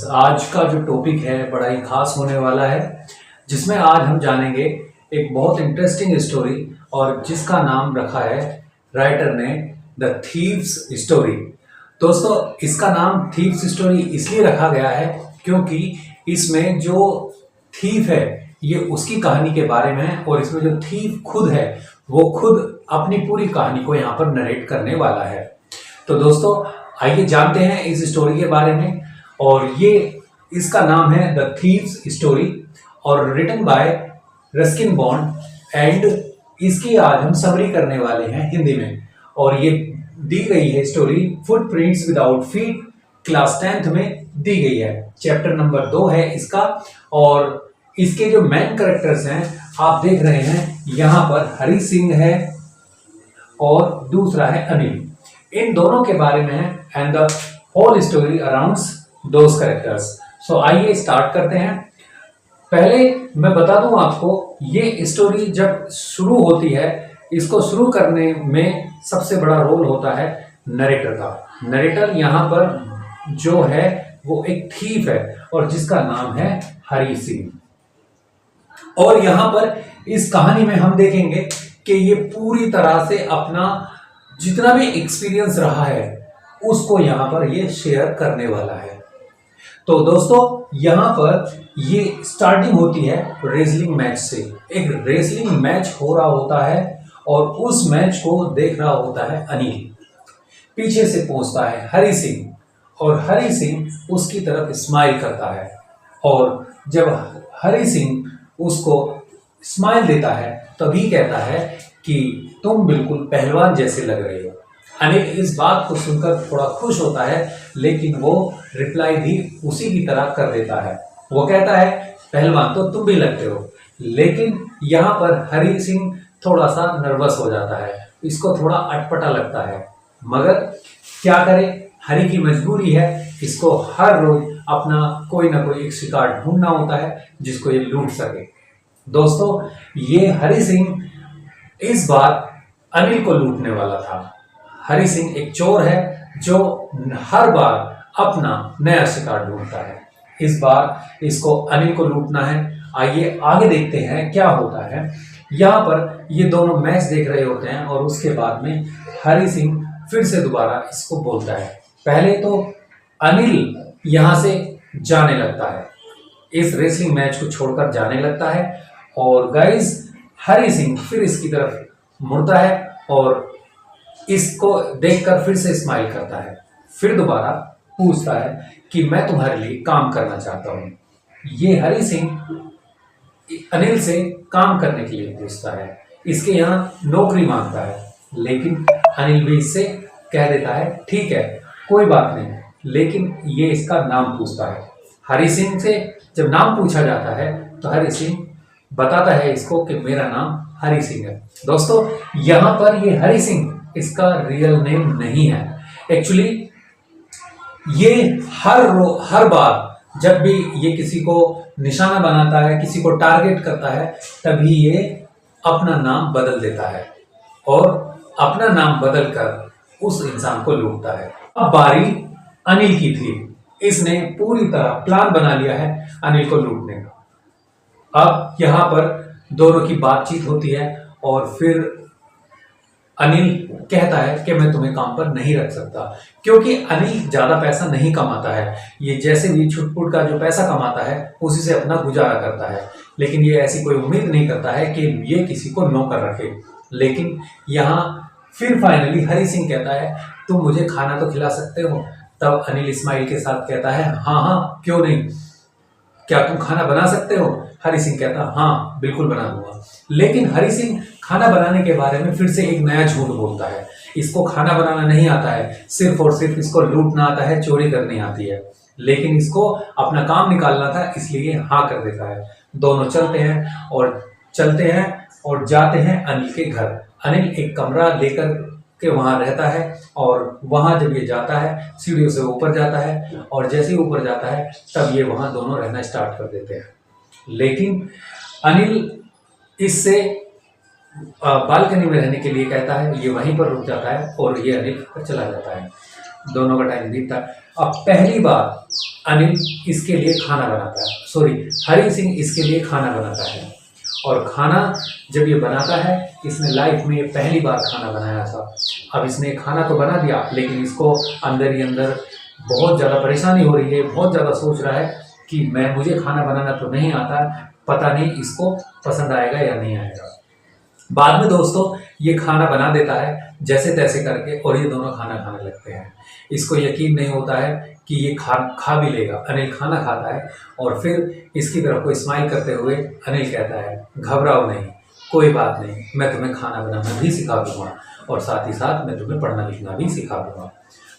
Viewers, आज का जो टॉपिक है बड़ा ही खास होने वाला है, जिसमें आज हम जानेंगे एक बहुत इंटरेस्टिंग स्टोरी और जिसका नाम रखा है राइटर ने द थीव्स स्टोरी। दोस्तों, इसका नाम थीव्स स्टोरी इसलिए रखा गया है क्योंकि इसमें जो थीव है ये उसकी कहानी के बारे में है और इसमें जो थीव खुद है वो खुद अपनी पूरी कहानी को यहाँ पर नरेट करने वाला है। तो दोस्तों, आइए जानते हैं इस स्टोरी के बारे में। और ये इसका नाम है द थीव्स स्टोरी और written by Ruskin Bond and इसकी आज हम समरी करने वाले हैं हिंदी में। और ये दी गई है story footprints without feet, class 10th में दी गई है। चैप्टर नंबर 2 है इसका और इसके जो मेन कैरेक्टर्स हैं आप देख रहे हैं यहाँ पर हरी सिंह है और दूसरा है अनिल। इन दोनों के बारे में है and the whole story arounds those characters. So आइए स्टार्ट करते हैं। पहले मैं बता दूं आपको, ये स्टोरी जब शुरू होती है, इसको शुरू करने में सबसे बड़ा रोल होता है नरेटर का। नरेटर यहाँ पर जो है वो एक थीफ है और जिसका नाम है हरी सिंह। और यहाँ पर इस कहानी में हम देखेंगे कि ये पूरी तरह से अपना जितना भी एक्सपीरियंस रहा है उसको यहाँ पर ये शेयर करने वाला है। तो दोस्तों, यहाँ पर ये स्टार्टिंग होती है रेसलिंग मैच से। एक रेसलिंग मैच हो रहा होता है और उस मैच को देख रहा होता है अनिल। पीछे से पहुंचता है हरी सिंह और हरी सिंह उसकी तरफ स्माइल करता है और जब हरी सिंह उसको स्माइल देता है तभी कहता है कि तुम बिल्कुल पहलवान जैसे लग रहे हो। अनिल इस बात को सुनकर थोड़ा खुश होता है, लेकिन वो रिप्लाई भी उसी की तरह कर देता है। वो कहता है पहलवान तो तुम भी लगते हो। लेकिन यहाँ पर हरी सिंह थोड़ा सा नर्वस हो जाता है, इसको थोड़ा अटपटा लगता है, मगर क्या करे, हरी की मजबूरी है, इसको हर रोज अपना कोई ना कोई एक शिकार ढूंढना होता है जिसको ये लूट सके। दोस्तों, ये हरी सिंह इस बार अनिल को लूटने वाला था। हरी सिंह एक चोर है जो हर बार अपना नया शिकार ढूंढता है। इस बार इसको अनिल को लूटना है। आइए आगे देखते हैं क्या होता है। यहाँ पर ये दोनों मैच देख रहे होते हैं और उसके बाद में हरी सिंह फिर से दोबारा इसको बोलता है। पहले तो अनिल यहाँ से जाने लगता है, इस रेसलिंग मैच को छोड़कर जाने लगता है और गाइस हरी सिंह फिर इसकी तरफ मुड़ता है और इसको देखकर फिर से स्माइल करता है। फिर दोबारा पूछता है कि मैं तुम्हारे लिए काम करना चाहता हूँ। ये हरी सिंह अनिल से काम करने के लिए पूछता है, इसके यहाँ नौकरी मांगता है, लेकिन अनिल भी इससे कह देता है ठीक है कोई बात नहीं, लेकिन ये इसका नाम पूछता है। हरी सिंह से जब नाम पूछा जाता है तो हरी सिंह बताता है इसको कि मेरा नाम हरी सिंह है। दोस्तों, यहाँ पर ये हरी सिंह इसका रियल नेम नहीं है। एक्चुअली ये हर बार जब भी ये किसी को निशाना बनाता है, किसी को टारगेट करता है, तभी ये अपना नाम बदल देता है और अपना नाम बदलकर उस इंसान को लूटता है। अब बारी अनिल की थी। इसने पूरी तरह प्लान बना लिया है अनिल को लूटने का। अब यहाँ पर दोनों की बातचीत होती है और फिर अनिल कहता है कि मैं तुम्हें काम पर नहीं रख सकता, क्योंकि अनिल ज्यादा पैसा नहीं कमाता है। ये जैसे भी छुटपुट का जो पैसा कमाता है उसी से अपना गुजारा करता है, लेकिन ये ऐसी कोई उम्मीद नहीं करता है कि ये किसी को नौकर रखे। लेकिन यहाँ फिर फाइनली हरी सिंह कहता है तुम मुझे खाना तो खिला सकते हो। तब अनिल स्माइल के साथ कहता है हाँ हाँ क्यों नहीं, क्या तुम खाना बना सकते हो? हरी सिंह कहता हाँ बिल्कुल बना दूंगा। लेकिन हरी सिंह खाना बनाने के बारे में फिर से एक नया झूठ बोलता है। इसको खाना बनाना नहीं आता है, सिर्फ और सिर्फ इसको लूटना आता है, चोरी करनी आती है, लेकिन इसको अपना काम निकालना था इसलिए हाँ कर देता है। दोनों चलते हैं और जाते हैं अनिल के घर। अनिल एक कमरा लेकर के वहां रहता है और वहां जब ये जाता है सीढ़ियों से ऊपर जाता है और जैसे ही ऊपर जाता है तब ये वहां दोनों रहना स्टार्ट कर देते हैं। लेकिन अनिल इससे बालकनी में रहने के लिए कहता है, ये वहीं पर रुक जाता है और ये अनिल पर चला जाता है। दोनों का टाइम बीतता है। अब पहली बार अनिल इसके लिए खाना बनाता है, सॉरी हरी सिंह इसके लिए खाना बनाता है। और खाना जब ये बनाता है, इसने लाइफ में ये पहली बार खाना बनाया था। अब इसने खाना तो बना दिया, लेकिन इसको अंदर ही अंदर बहुत ज़्यादा परेशानी हो रही है, बहुत ज़्यादा सोच रहा है कि मुझे खाना बनाना तो नहीं आता, पता नहीं इसको पसंद आएगा या नहीं आएगा। बाद में दोस्तों ये खाना बना देता है जैसे तैसे करके, और ये दोनों खाना खाने लगते हैं। इसको यकीन नहीं होता है कि ये खा भी लेगा। अनिल खाना खाता है और फिर इसकी तरफ को स्माइल करते हुए अनिल कहता है, घबराओ नहीं, कोई बात नहीं, मैं तुम्हें खाना बनाना भी सिखा दूंगा और साथ ही साथ मैं तुम्हें पढ़ना लिखना भी सिखा दूंगा।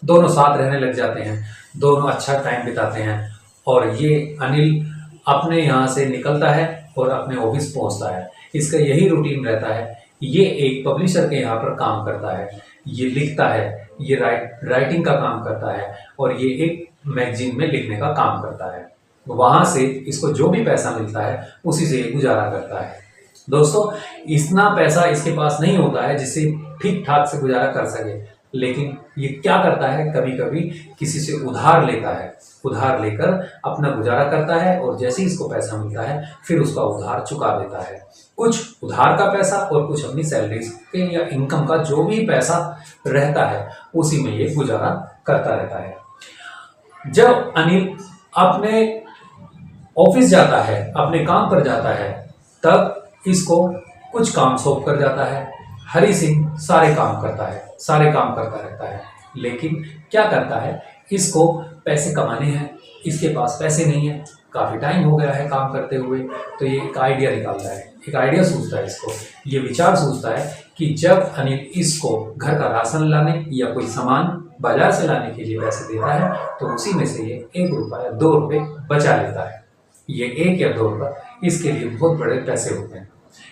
दोनों साथ रहने लग जाते हैं, दोनों अच्छा टाइम बिताते हैं। और ये अनिल अपने यहाँ से निकलता है और अपने ऑफिस पहुँचता है। इसका यही रूटीन रहता है। ये एक पब्लिशर के यहाँ पर काम करता है, ये लिखता है, ये राइटिंग का काम करता है और ये एक मैगजीन में लिखने का काम करता है। वहाँ से इसको जो भी पैसा मिलता है उसी से ये गुजारा करता है। दोस्तों इतना पैसा इसके पास नहीं होता है जिससे ठीक ठाक से गुजारा कर सके, लेकिन ये क्या करता है, कभी कभी किसी से उधार लेता है, उधार लेकर अपना गुजारा करता है और जैसे ही इसको पैसा मिलता है फिर उसका उधार चुका देता है। कुछ उधार का पैसा और कुछ अपनी सैलरी के या इनकम का जो भी पैसा रहता है उसी में ये गुजारा करता रहता है। जब अनिल अपने ऑफिस जाता है, अपने काम पर जाता है, तब इसको कुछ काम सौंप कर जाता है। हरी सिंह सारे काम करता है, सारे काम करता रहता है, लेकिन क्या करता है, इसको पैसे कमाने हैं, इसके पास पैसे नहीं है, काफ़ी टाइम हो गया है काम करते हुए। तो ये एक आइडिया निकालता है, एक आइडिया सूझता है इसको, ये विचार सूझता है कि जब अनिल इसको घर का राशन लाने या कोई सामान बाजार से लाने के लिए पैसे देता है तो उसी में से ये 1 रुपया 2 रुपये बचा लेता है। ये 1 या 2 रुपये इसके लिए बहुत बड़े पैसे होते हैं,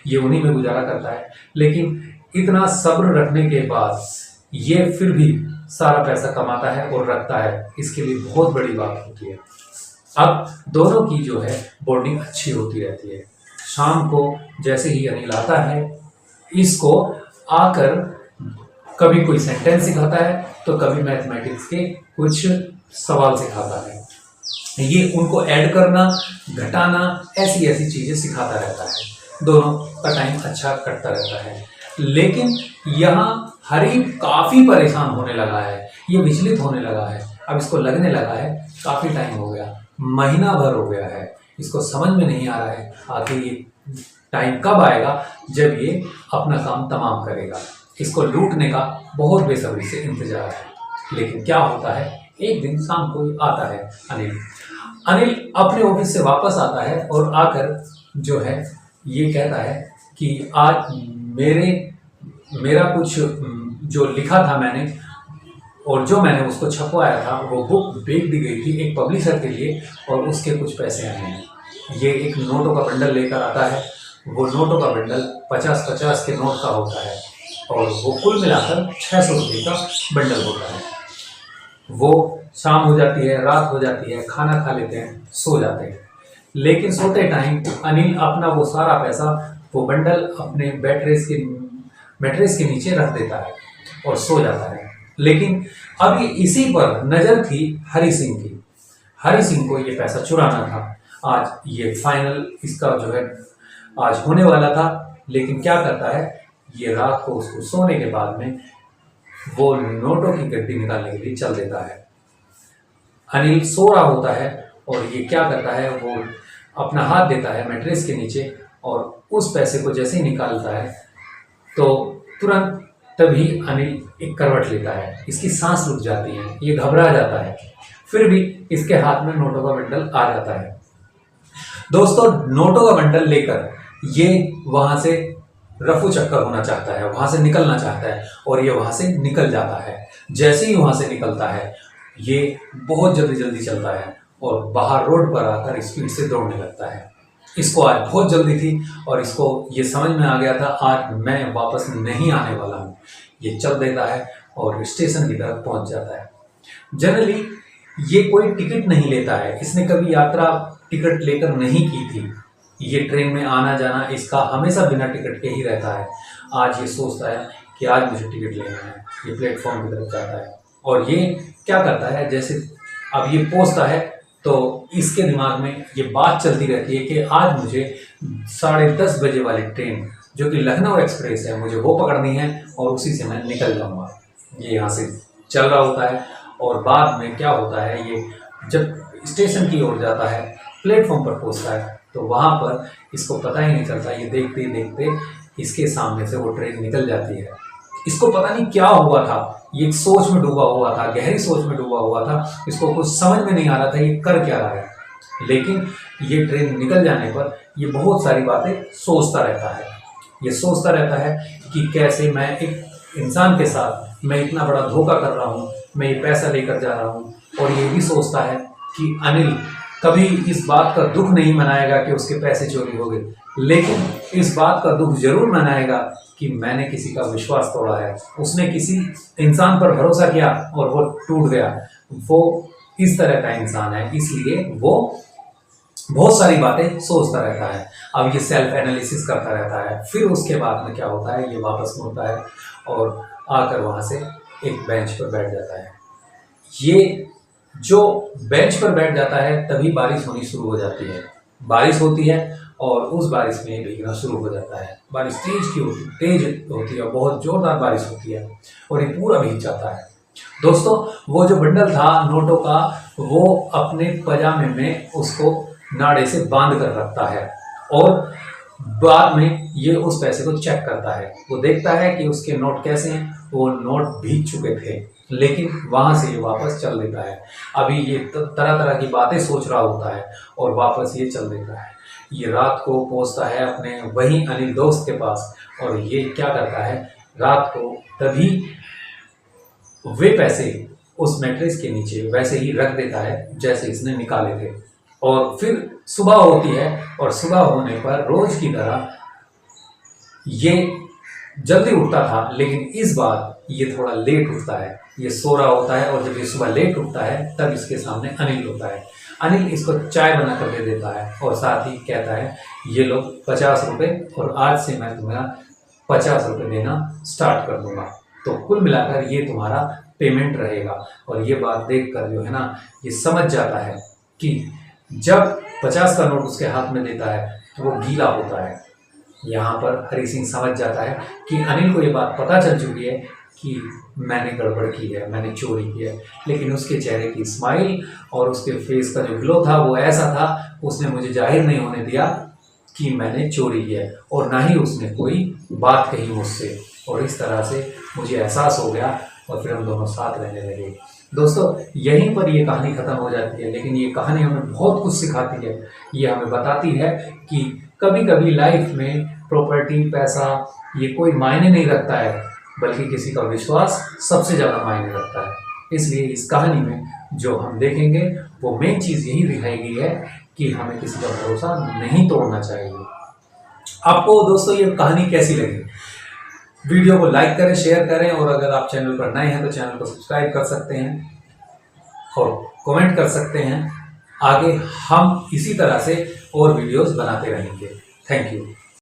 ये उन्हीं में गुजारा करता है। लेकिन इतना सब्र रखने के बाद ये फिर भी सारा पैसा कमाता है और रखता है, इसके लिए बहुत बड़ी बात होती है। अब दोनों की जो है बॉन्डिंग अच्छी होती रहती है। शाम को जैसे ही अनिल आता है, इसको आकर कभी कोई सेंटेंस सिखाता है तो कभी मैथमेटिक्स के कुछ सवाल सिखाता है। ये उनको ऐड करना, घटाना, ऐसी ऐसी चीज़ें सिखाता रहता है। दोनों का टाइम अच्छा कटता रहता है। लेकिन यहाँ हरी काफ़ी परेशान होने लगा है, ये विचलित होने लगा है। अब इसको लगने लगा है काफ़ी टाइम हो गया, महीना भर हो गया है, इसको समझ में नहीं आ रहा है आखिर ये टाइम कब आएगा जब ये अपना काम तमाम करेगा। इसको लूटने का बहुत बेसब्री से इंतजार है। लेकिन क्या होता है, एक दिन शाम को आता है अनिल अपने ऑफिस से वापस आता है और आकर जो है ये कहता है कि आज मेरा कुछ जो लिखा था मैंने और जो मैंने उसको छपवाया था वो बुक बेच दी गई थी एक पब्लिशर के लिए और उसके कुछ पैसे आए हैं। ये एक नोटों का बंडल लेकर आता है। वो नोटों का बंडल 50-50 के नोट का होता है और वो कुल मिलाकर 600 रुपये का बंडल होता है। वो शाम हो जाती है, रात हो जाती है, खाना खा लेते हैं, सो जाते हैं। लेकिन सोते टाइम अनिल अपना वो सारा पैसा, वो बंडल अपने मैट्रेस के नीचे रख देता है और सो जाता है। लेकिन अभी इसी पर नज़र थी हरी सिंह की। हरी सिंह को ये पैसा चुराना था। आज ये फाइनल इसका जो है आज होने वाला था। लेकिन क्या करता है, ये रात को उसको सोने के बाद में वो नोटों की गड्डी निकालने के लिए चल देता है। अनिल सो रहा होता है और ये क्या करता है, वो अपना हाथ देता है मैट्रेस के नीचे और उस पैसे को जैसे ही निकालता है तो तुरंत तभी अनिल एक करवट लेता है। इसकी सांस रुक जाती है, ये घबरा जाता है, फिर भी इसके हाथ में नोटों का बंडल आ जाता है। दोस्तों नोटों का बंडल लेकर ये वहां से रफू चक्कर होना चाहता है, वहां से निकलना चाहता है और ये वहां से निकल जाता है। जैसे ही वहां से निकलता है ये बहुत जल्दी चलता है और बाहर रोड पर आकर स्पीड से दौड़ने लगता है। इसको आज बहुत जल्दी थी और इसको ये समझ में आ गया था आज मैं वापस नहीं आने वाला हूँ। ये चल देता है और स्टेशन की तरफ पहुँच जाता है। जनरली ये कोई टिकट नहीं लेता है, इसने कभी यात्रा टिकट लेकर नहीं की थी। ये ट्रेन में आना जाना इसका हमेशा बिना टिकट के ही रहता है। आज ये सोचता है कि आज मुझे टिकट लेना है। ये प्लेटफॉर्म की तरफ जाता है और ये क्या करता है, जैसे अब ये पहुंचता है तो इसके दिमाग में ये बात चलती रहती है कि आज मुझे 10:30 बजे वाली ट्रेन जो कि लखनऊ एक्सप्रेस है मुझे वो पकड़नी है और उसी से मैं निकल जाऊंगा। ये यहाँ से चल रहा होता है और बाद में क्या होता है, ये जब स्टेशन की ओर जाता है, प्लेटफॉर्म पर पहुंचता है, तो वहाँ पर इसको पता ही नहीं चलता, ये देखते ही देखते इसके सामने से वो ट्रेन निकल जाती है। इसको पता नहीं क्या हुआ था, ये एक सोच में डूबा हुआ था, गहरी सोच में डूबा हुआ था, इसको कुछ समझ में नहीं आ रहा था ये कर क्या रहा है। लेकिन ये ट्रेन निकल जाने पर ये बहुत सारी बातें सोचता रहता है। ये सोचता रहता है कि कैसे मैं एक इंसान के साथ मैं इतना बड़ा धोखा कर रहा हूँ, मैं ये पैसा लेकर जा रहा हूँ। और ये भी सोचता है कि अनिल कभी इस बात का दुख नहीं मनाएगा कि उसके पैसे चोरी हो गए, लेकिन इस बात का दुख जरूर मनाएगा कि मैंने किसी का विश्वास तोड़ा है, उसने किसी इंसान पर भरोसा किया और वो टूट गया। वो इस तरह का इंसान है, इसलिए वो बहुत सारी बातें सोचता रहता है। अब ये सेल्फ एनालिसिस करता रहता है। फिर उसके बाद में क्या होता है, ये वापस मुड़ता है और आकर वहाँ से एक बेंच पर बैठ जाता है। ये जो बेंच पर बैठ जाता है तभी बारिश होनी शुरू हो जाती है। बारिश होती है और उस बारिश में भीगना शुरू हो जाता है। बारिश तेज होती है, बहुत जोरदार बारिश होती है और ये पूरा भीग जाता है। दोस्तों, वो जो बंडल था नोटों का, वो अपने पजामे में उसको नाड़े से बांध कर रखता है और बाद में ये उस पैसे को चेक करता है। वो देखता है कि उसके नोट कैसे हैं, वो नोट भीग चुके थे, लेकिन वहां से ये वापस चल देता है। अभी ये तरह तरह की बातें सोच रहा होता है और वापस ये चल देता है। ये रात को पहुंचता है अपने वही अनिल दोस्त के पास और ये क्या करता है, रात को तभी वे पैसे उस मैट्रेस के नीचे वैसे ही रख देता है जैसे इसने निकाले थे। और फिर सुबह होती है और सुबह होने पर रोज की तरह ये जल्दी उठता था, लेकिन इस बार ये थोड़ा लेट उठता है। ये सो रहा होता है और जब ये सुबह लेट उठता है तब इसके सामने अनिल होता है। अनिल इसको चाय बना कर दे देता है और साथ ही कहता है, ये लो 50 रुपये और आज से मैं तुम्हारा 50 रुपये देना स्टार्ट कर दूंगा, तो कुल मिलाकर ये तुम्हारा पेमेंट रहेगा। और ये बात देखकर जो है ना, ये समझ जाता है कि जब 50 का नोट उसके हाथ में देता है तो वो गीला होता है। यहाँ पर हरी सिंह समझ जाता है कि अनिल को ये बात पता चल चुकी है कि मैंने गड़बड़ की है, मैंने चोरी की है। लेकिन उसके चेहरे की स्माइल और उसके फेस का जो ग्लो था वो ऐसा था, उसने मुझे जाहिर नहीं होने दिया कि मैंने चोरी की है और ना ही उसने कोई बात कही मुझसे। और इस तरह से मुझे एहसास हो गया और फिर हम दोनों साथ रहने लगे। दोस्तों, यहीं पर ये कहानी ख़त्म हो जाती है, लेकिन ये कहानी हमें बहुत कुछ सिखाती है। ये हमें बताती है कि कभी कभी लाइफ में प्रॉपर्टी, पैसा ये कोई मायने नहीं रखता है, बल्कि किसी का विश्वास सबसे ज़्यादा मायने रखता है। इसलिए इस कहानी में जो हम देखेंगे वो मेन चीज़ यही दिखाई गई है कि हमें किसी का भरोसा नहीं तोड़ना चाहिए। आपको दोस्तों ये कहानी कैसी लगी? वीडियो को लाइक करें, शेयर करें और अगर आप चैनल पर नए हैं तो चैनल को सब्सक्राइब कर सकते हैं और कमेंट कर सकते हैं। आगे हम इसी तरह से और वीडियोस बनाते रहेंगे। Thank you.